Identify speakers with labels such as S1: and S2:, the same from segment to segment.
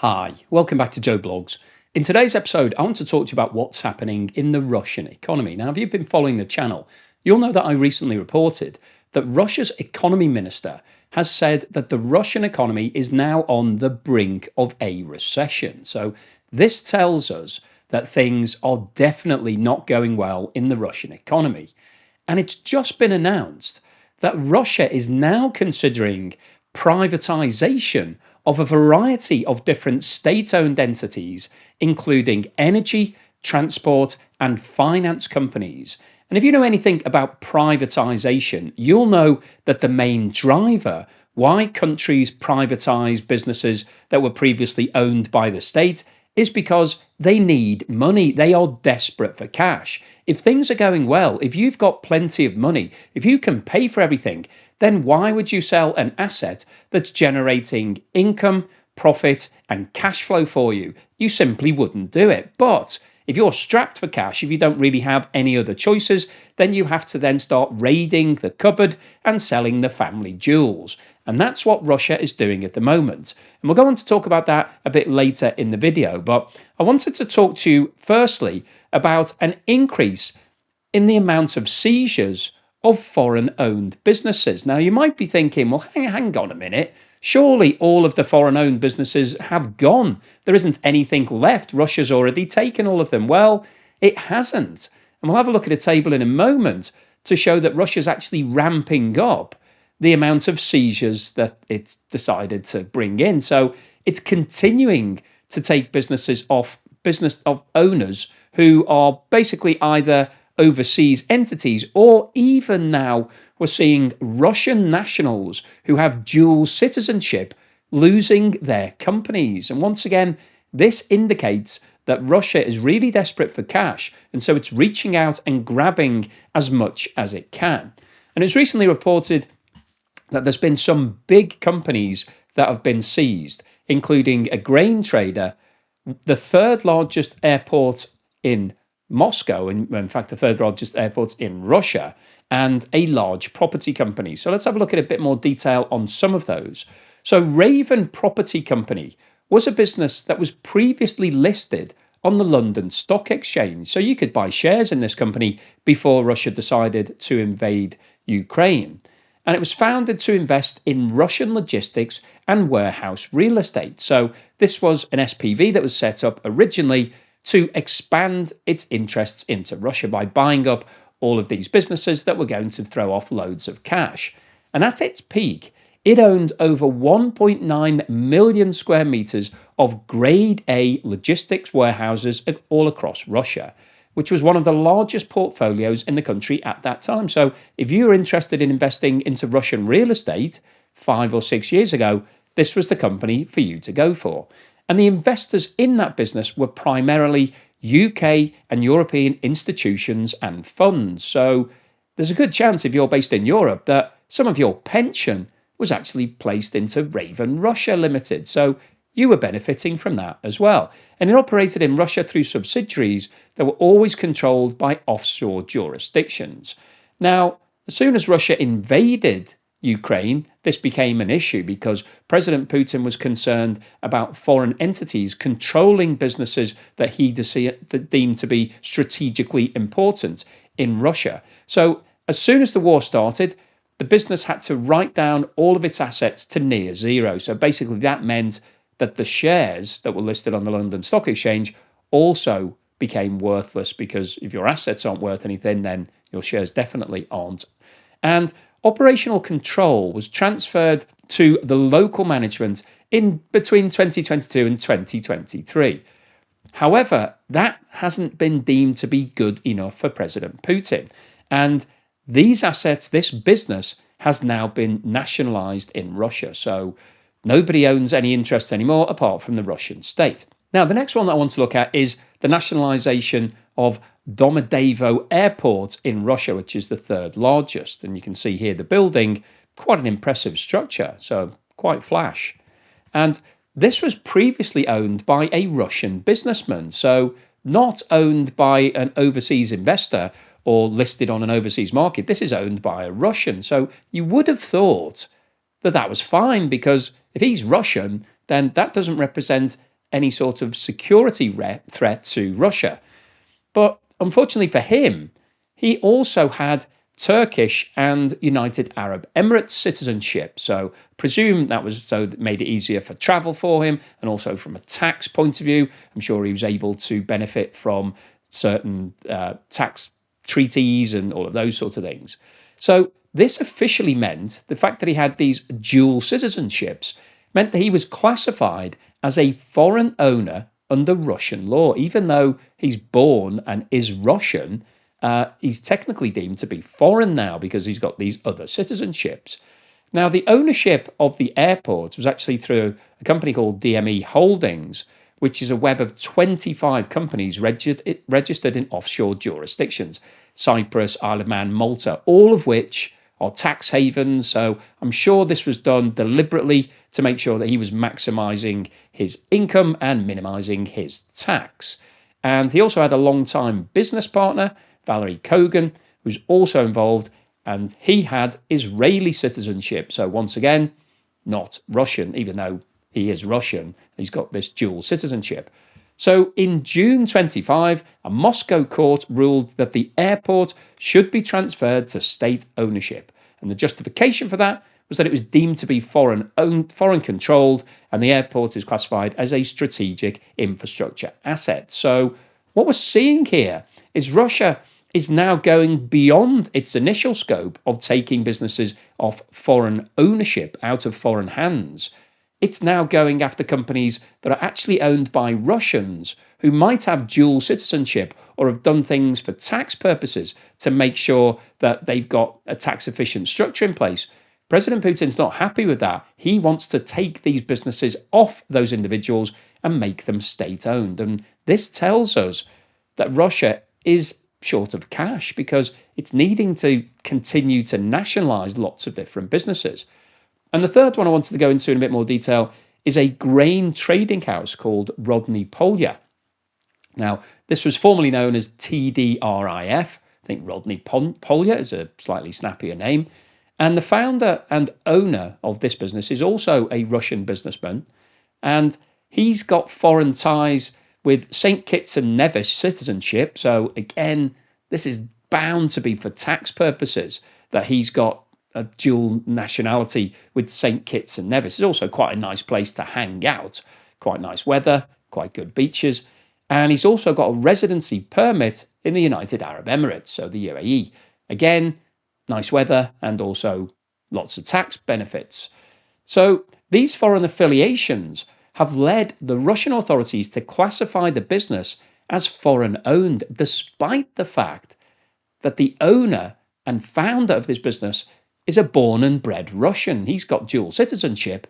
S1: Hi, welcome back to Joe Blogs. In today's episode, I want to talk to you about what's happening in the Russian economy. Now, if you've been following the channel, you'll know that I recently reported that Russia's economy minister has said that the Russian economy is now on the brink of a recession. So, this tells us that things are definitely not going well in the Russian economy. And it's just been announced that Russia is now considering privatization of a variety of different state owned entities, including energy, transport, and finance companies. And if you know anything about privatization, you'll know that the main driver why countries privatize businesses that were previously owned by the state is because they need money. They are desperate for cash. If things are going well, if you've got plenty of money, if you can pay for everything, then why would you sell an asset that's generating income, profit, and cash flow for you? You simply wouldn't do it. But if you're strapped for cash, if you don't really have any other choices, then you have to then start raiding the cupboard and selling the family jewels. And that's what Russia is doing at the moment. And we'll go on to talk about that a bit later in the video. But I wanted to talk to you firstly about an increase in the amount of seizures of foreign owned businesses. Now, you might be thinking, well, hang on a minute. Surely all of the foreign owned businesses have gone. There isn't anything left. Russia's already taken all of them. Well, it hasn't. And we'll have a look at a table in a moment to show that Russia's actually ramping up the amount of seizures that it's decided to bring in. So it's continuing to take businesses off business of owners who are basically either overseas entities, or even now we're seeing Russian nationals who have dual citizenship losing their companies. And once again, this indicates that Russia is really desperate for cash, and so it's reaching out and grabbing as much as it can. And it's recently reported that there's been some big companies that have been seized, including a grain trader, the third largest airport in Moscow, and in fact, the third largest airport in Russia, and a large property company. So let's have a look at a bit more detail on some of those. So, Raven Property Company was a business that was previously listed on the London Stock Exchange. So, you could buy shares in this company before Russia decided to invade Ukraine. And it was founded to invest in Russian logistics and warehouse real estate. So, this was an SPV that was set up originally to expand its interests into Russia by buying up all of these businesses that were going to throw off loads of cash. And at its peak, it owned over 1.9 million square meters of grade A logistics warehouses all across Russia, which was one of the largest portfolios in the country at that time. So if you were interested in investing into Russian real estate 5 or 6 years ago, this was the company for you to go for. And the investors in that business were primarily UK and European institutions and funds. So there's a good chance, if you're based in Europe, that some of your pension was actually placed into Raven Russia Limited. So you were benefiting from that as well. And it operated in Russia through subsidiaries that were always controlled by offshore jurisdictions. Now, as soon as Russia invaded Ukraine, this became an issue because President Putin was concerned about foreign entities controlling businesses that he deemed to be strategically important in Russia. So as soon as the war started, the business had to write down all of its assets to near zero. So basically that meant that the shares that were listed on the London Stock Exchange also became worthless, because if your assets aren't worth anything, then your shares definitely aren't. And operational control was transferred to the local management in between 2022 and 2023. However, that hasn't been deemed to be good enough for President Putin. And these assets, this business, has now been nationalized in Russia. So nobody owns any interest anymore apart from the Russian state. Now, the next one that I want to look at is the nationalization of Domodedovo Airport in Russia, which is the third largest. And you can see here the building, quite an impressive structure, so quite flash. And this was previously owned by a Russian businessman, so not owned by an overseas investor or listed on an overseas market. This is owned by a Russian. So you would have thought that that was fine, because if he's Russian, then that doesn't represent any sort of security threat to Russia. But unfortunately for him, he also had Turkish and United Arab Emirates citizenship. So presume that was so that made it easier for travel for him, and also from a tax point of view, I'm sure he was able to benefit from certain tax treaties and all of those sorts of things. So this officially meant the fact that he had these dual citizenships meant that he was classified as a foreign owner under Russian law. Even though he's born and is Russian, he's technically deemed to be foreign now because he's got these other citizenships. Now, the ownership of the airport was actually through a company called DME Holdings, which is a web of 25 companies registered in offshore jurisdictions: Cyprus, Isle of Man, Malta, all of which are tax havens. So I'm sure this was done deliberately to make sure that he was maximizing his income and minimizing his tax. And he also had a long-time business partner, Valerie Kogan, who's also involved, and he had Israeli citizenship. So once again, not Russian, even though he is Russian. He's got this dual citizenship. So in June 25, a Moscow court ruled that the airport should be transferred to state ownership. And the justification for that was that it was deemed to be foreign owned, foreign controlled, and the airport is classified as a strategic infrastructure asset. So what we're seeing here is Russia is now going beyond its initial scope of taking businesses off foreign ownership, out of foreign hands. It's now going after companies that are actually owned by Russians who might have dual citizenship or have done things for tax purposes to make sure that they've got a tax efficient structure in place. President Putin's not happy with that. He wants to take these businesses off those individuals and make them state owned. And this tells us that Russia is short of cash because it's needing to continue to nationalize lots of different businesses. And the third one I wanted to go into in a bit more detail is a grain trading house called Rodney Polya. Now, this was formerly known as TDRIF. I think Rodney Polya is a slightly snappier name. And the founder and owner of this business is also a Russian businessman. And he's got foreign ties with St. Kitts and Nevis citizenship. So again, this is bound to be for tax purposes that he's got a dual nationality with St. Kitts and Nevis. It's also quite a nice place to hang out, quite nice weather, quite good beaches. And he's also got a residency permit in the United Arab Emirates, so the UAE. Again, nice weather and also lots of tax benefits. So these foreign affiliations have led the Russian authorities to classify the business as foreign owned, despite the fact that the owner and founder of this business is a born and bred Russian. He's got dual citizenship,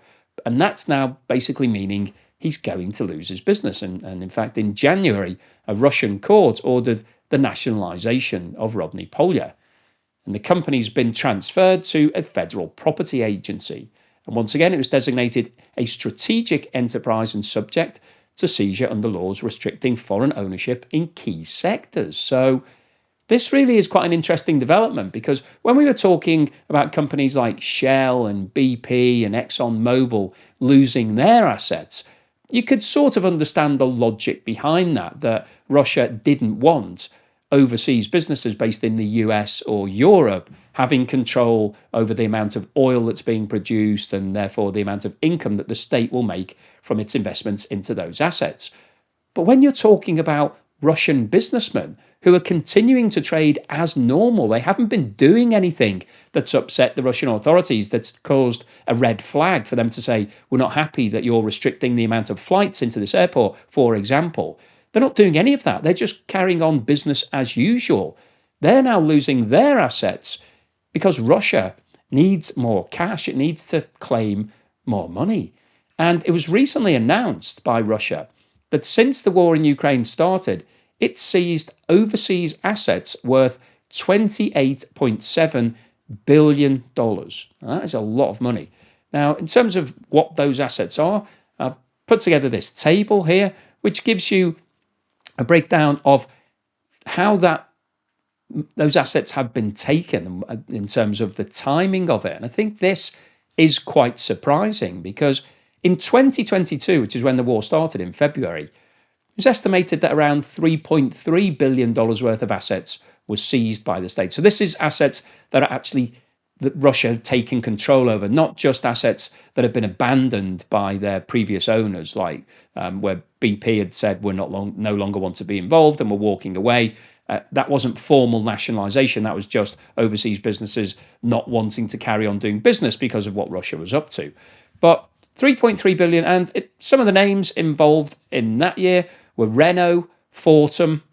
S1: and that's now basically meaning he's going to lose his business. And in fact, in January, a Russian court ordered the nationalisation of Rodney Polya. And the company's been transferred to a federal property agency. And once again, it was designated a strategic enterprise and subject to seizure under laws restricting foreign ownership in key sectors. So this really is quite an interesting development, because when we were talking about companies like Shell and BP and ExxonMobil losing their assets, you could sort of understand the logic behind that, that Russia didn't want overseas businesses based in the US or Europe having control over the amount of oil that's being produced and therefore the amount of income that the state will make from its investments into those assets. But when you're talking about Russian businessmen who are continuing to trade as normal, they haven't been doing anything that's upset the Russian authorities, that's caused a red flag for them to say, we're not happy that you're restricting the amount of flights into this airport, for example. They're not doing any of that. They're just carrying on business as usual. They're now losing their assets because Russia needs more cash. It needs to claim more money. And it was recently announced by Russia that since the war in Ukraine started, it seized overseas assets worth $28.7 billion. Now, that is a lot of money. Now, in terms of what those assets are, I've put together this table here, which gives you a breakdown of how those assets have been taken in terms of the timing of it. And I think this is quite surprising because In 2022, which is when the war started in February, it was estimated that around $3.3 billion worth of assets was seized by the state. So this is assets that are actually that Russia had taken control over, not just assets that have been abandoned by their previous owners, like where BP had said we're no longer want to be involved and we're walking away. That wasn't formal nationalisation. That was just overseas businesses not wanting to carry on doing business because of what Russia was up to. But 3.3 billion, and some of the names involved in that year were Renault, Fortum,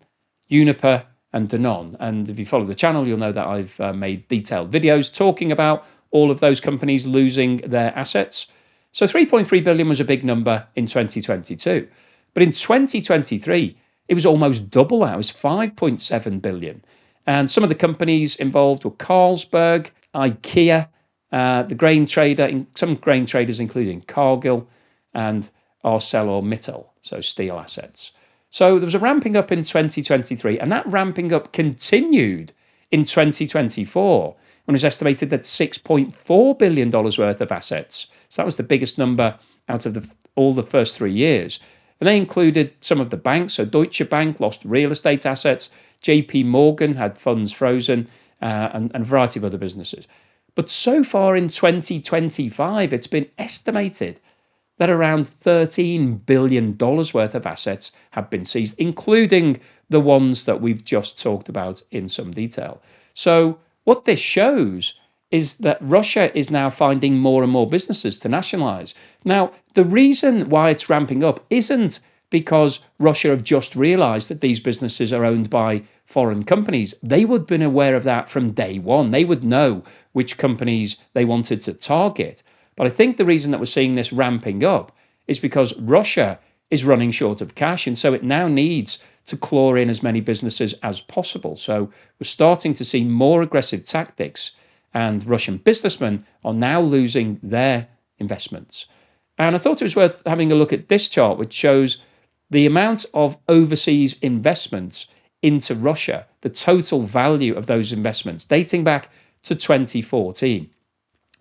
S1: Uniper, and Danone. And if you follow the channel, you'll know that I've made detailed videos talking about all of those companies losing their assets. So 3.3 billion was a big number in 2022. But in 2023, it was almost double that. It was 5.7 billion. And some of the companies involved were Carlsberg, IKEA, the grain trader, some grain traders, including Cargill and ArcelorMittal, so steel assets. So there was a ramping up in 2023, and that ramping up continued in 2024, when it was estimated that $6.4 billion worth of assets. So that was the biggest number out of all the first 3 years. And they included some of the banks. So Deutsche Bank lost real estate assets, JP Morgan had funds frozen, and a variety of other businesses. But so far in 2025, it's been estimated that around $13 billion worth of assets have been seized, including the ones that we've just talked about in some detail. So what this shows is that Russia is now finding more and more businesses to nationalize. Now, the reason why it's ramping up isn't because Russia have just realized that these businesses are owned by foreign companies. They would have been aware of that from day one. They would know which companies they wanted to target. But I think the reason that we're seeing this ramping up is because Russia is running short of cash, and so it now needs to claw in as many businesses as possible. So we're starting to see more aggressive tactics, and Russian businessmen are now losing their investments. And I thought it was worth having a look at this chart, which shows the amount of overseas investments into Russia, the total value of those investments dating back to 2014.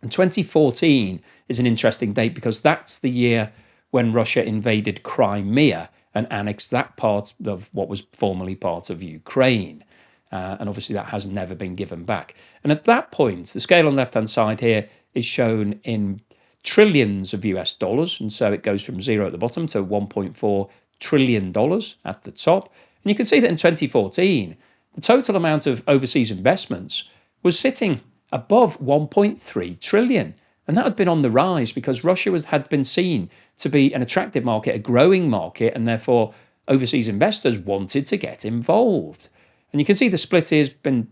S1: And 2014 is an interesting date because that's the year when Russia invaded Crimea and annexed that part of what was formerly part of Ukraine. And obviously that has never been given back. And at that point, the scale on the left-hand side here is shown in trillions of US dollars. And so it goes from zero at the bottom to $1.4 trillion at the top. And you can see that in 2014, the total amount of overseas investments was sitting above 1.3 trillion. And that had been on the rise because Russia had been seen to be an attractive market, a growing market, and therefore overseas investors wanted to get involved. And you can see the split has been,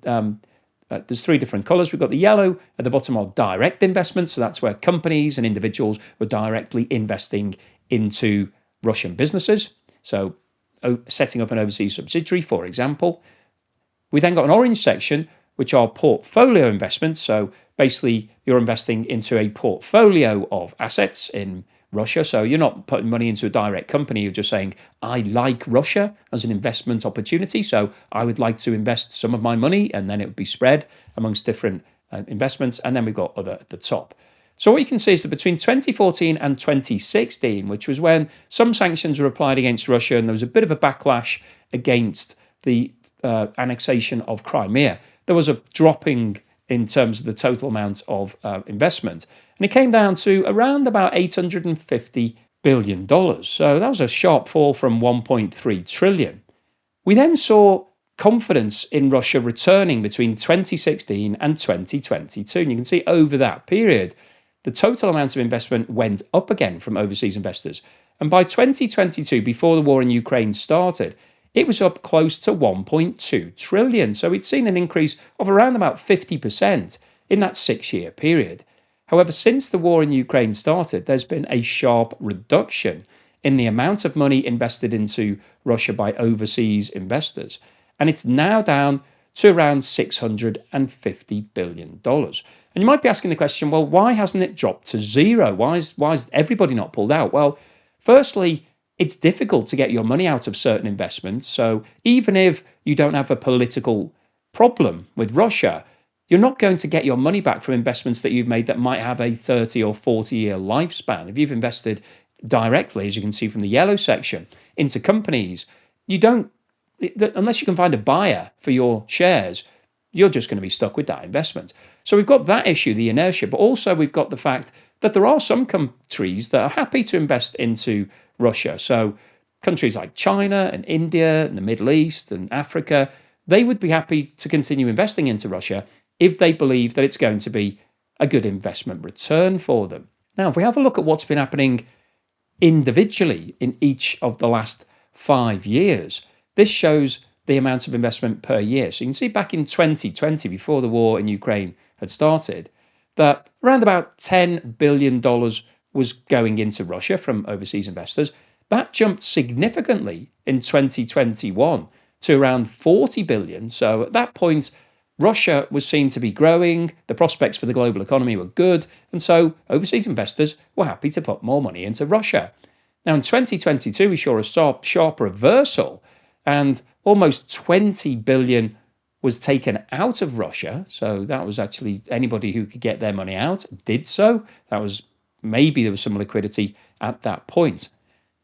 S1: there's three different colours. We've got the yellow at the bottom of direct investments. So that's where companies and individuals were directly investing into Russian businesses. So setting up an overseas subsidiary, for example. We then got an orange section, which are portfolio investments. So basically, you're investing into a portfolio of assets in Russia. So you're not putting money into a direct company. You're just saying, I like Russia as an investment opportunity. So I would like to invest some of my money, and then it would be spread amongst different investments. And then we've got other at the top. So what you can see is that between 2014 and 2016, which was when some sanctions were applied against Russia, and there was a bit of a backlash against the annexation of Crimea, there was a dropping in terms of the total amount of investment. And it came down to around about $850 billion. So that was a sharp fall from 1.3 trillion. We then saw confidence in Russia returning between 2016 and 2022. And you can see over that period, the total amount of investment went up again from overseas investors. And by 2022, before the war in Ukraine started, it was up close to 1.2 trillion. So it's seen an increase of around about 50% in that 6-year period. However, since the war in Ukraine started, there's been a sharp reduction in the amount of money invested into Russia by overseas investors. And it's now down to around $650 billion. And you might be asking the question, well, why hasn't it dropped to zero? Why is everybody not pulled out? Well, firstly, it's difficult to get your money out of certain investments. So even if you don't have a political problem with Russia, you're not going to get your money back from investments that you've made that might have a 30 or 40-year lifespan. If you've invested directly, as you can see from the yellow section, into companies, you don't, unless you can find a buyer for your shares, you're just going to be stuck with that investment. So we've got that issue, the inertia, but also we've got the fact that there are some countries that are happy to invest into Russia. So countries like China and India and the Middle East and Africa, they would be happy to continue investing into Russia if they believe that it's going to be a good investment return for them. Now, if we have a look at what's been happening individually in each of the last 5 years, this shows the amount of investment per year. So you can see back in 2020, before the war in Ukraine had started, that around about $10 billion was going into Russia from overseas investors. That jumped significantly in 2021 to around 40 billion. So at that point, Russia was seen to be growing, the prospects for the global economy were good, and so overseas investors were happy to put more money into Russia. Now in 2022, we saw a sharp reversal, and almost 20 billion was taken out of Russia. So that was actually anybody who could get their money out did so. That was maybe there was some liquidity at that point.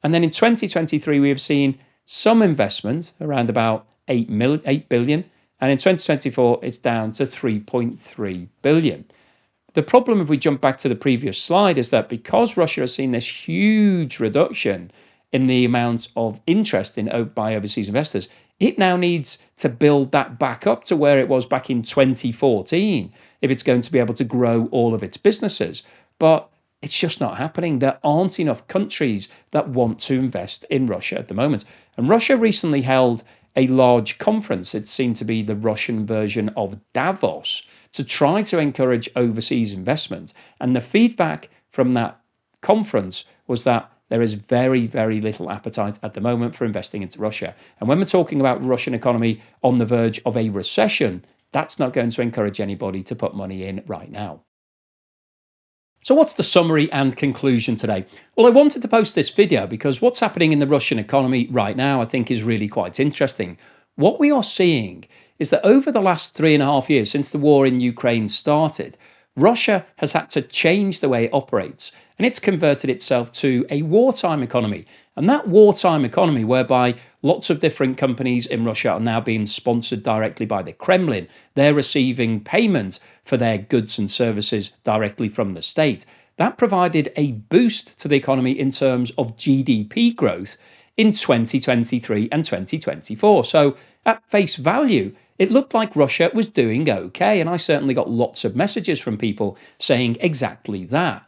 S1: And then in 2023, we have seen some investment around about 8 billion. And in 2024, it's down to 3.3 billion. The problem, if we jump back to the previous slide, is that because Russia has seen this huge reduction in the amount of interest by overseas investors, it now needs to build that back up to where it was back in 2014 if it's going to be able to grow all of its businesses. But it's just not happening. There aren't enough countries that want to invest in Russia at the moment. And Russia recently held a large conference. It seemed to be the Russian version of Davos to try to encourage overseas investment. And the feedback from that conference was that there is very, very little appetite at the moment for investing into Russia. And when we're talking about Russian economy on the verge of a recession, that's not going to encourage anybody to put money in right now. So what's the summary and conclusion today? Well, I wanted to post this video because what's happening in the Russian economy right now, I think, is really quite interesting. What we are seeing is that over the last 3.5 years, since the war in Ukraine started, Russia has had to change the way it operates, and it's converted itself to a wartime economy. And that wartime economy, whereby lots of different companies in Russia are now being sponsored directly by the Kremlin, they're receiving payment for their goods and services directly from the state. That provided a boost to the economy in terms of GDP growth in 2023 and 2024. So at face value, it looked like Russia was doing okay, and I certainly got lots of messages from people saying exactly that.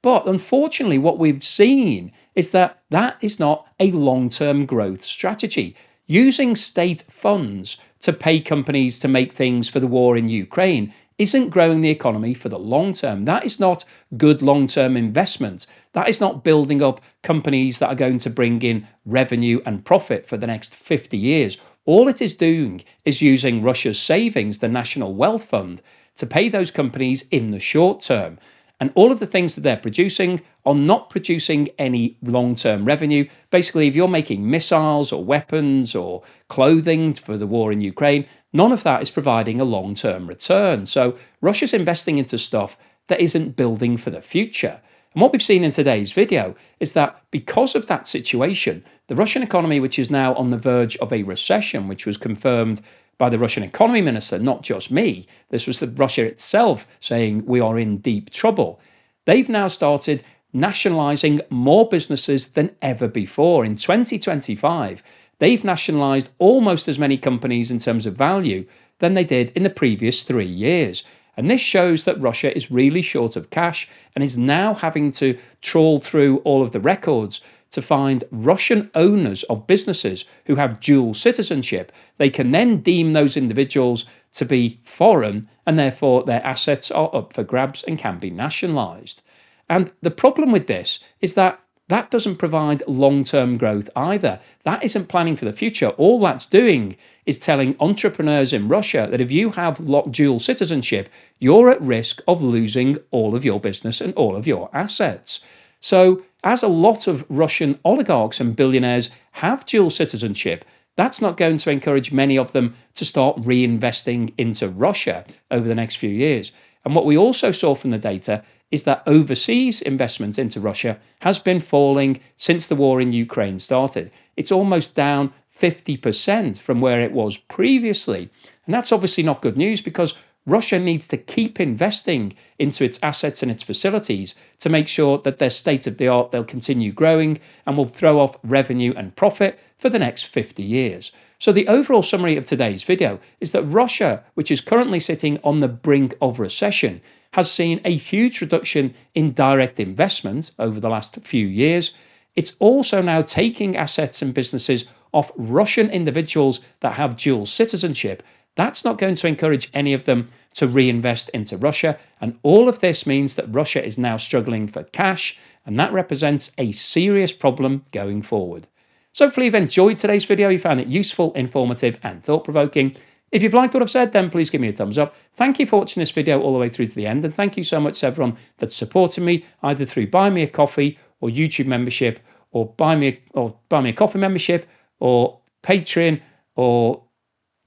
S1: But unfortunately, what we've seen is that that is not a long-term growth strategy. Using state funds to pay companies to make things for the war in Ukraine isn't growing the economy for the long term. That is not good long-term investment. That is not building up companies that are going to bring in revenue and profit for the next 50 years. All it is doing is using Russia's savings, the National Wealth Fund, to pay those companies in the short term. And all of the things that they're producing are not producing any long-term revenue. Basically, if you're making missiles or weapons or clothing for the war in Ukraine, none of that is providing a long-term return. So Russia's investing into stuff that isn't building for the future. And what we've seen in today's video is that because of that situation, the Russian economy, which is now on the verge of a recession, which was confirmed by the Russian economy minister, not just me, this was Russia itself saying we are in deep trouble. They've now started nationalising more businesses than ever before. In 2025, they've nationalised almost as many companies in terms of value than they did in the previous 3 years. And this shows that Russia is really short of cash and is now having to trawl through all of the records to find Russian owners of businesses who have dual citizenship. They can then deem those individuals to be foreign, and therefore their assets are up for grabs and can be nationalised. And the problem with this is that that doesn't provide long-term growth either. That isn't planning for the future. All that's doing is telling entrepreneurs in Russia that if you have dual citizenship, you're at risk of losing all of your business and all of your assets. So as a lot of Russian oligarchs and billionaires have dual citizenship, that's not going to encourage many of them to start reinvesting into Russia over the next few years. And what we also saw from the data is that overseas investment into Russia has been falling since the war in Ukraine started. It's almost down 50% from where it was previously. And that's obviously not good news, because Russia needs to keep investing into its assets and its facilities to make sure that they're state of the art, they'll continue growing, and will throw off revenue and profit for the next 50 years. So the overall summary of today's video is that Russia, which is currently sitting on the brink of recession, has seen a huge reduction in direct investment over the last few years. It's also now taking assets and businesses off Russian individuals that have dual citizenship. That's not going to encourage any of them to reinvest into Russia. And all of this means that Russia is now struggling for cash, and that represents a serious problem going forward. So hopefully you've enjoyed today's video, you found it useful, informative, and thought-provoking. If you've liked what I've said, then please give me a thumbs up. Thank you for watching this video all the way through to the end, and thank you so much to everyone that's supported me, either through Buy Me a Coffee or YouTube membership, or Buy Me a Coffee membership, or Patreon, or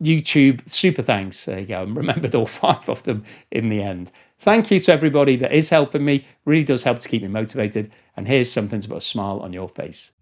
S1: YouTube super thanks. There you go. I remembered all 5 of them in the end. Thank you to everybody that is helping me. Really does help to keep me motivated. And here's something to put a smile on your face.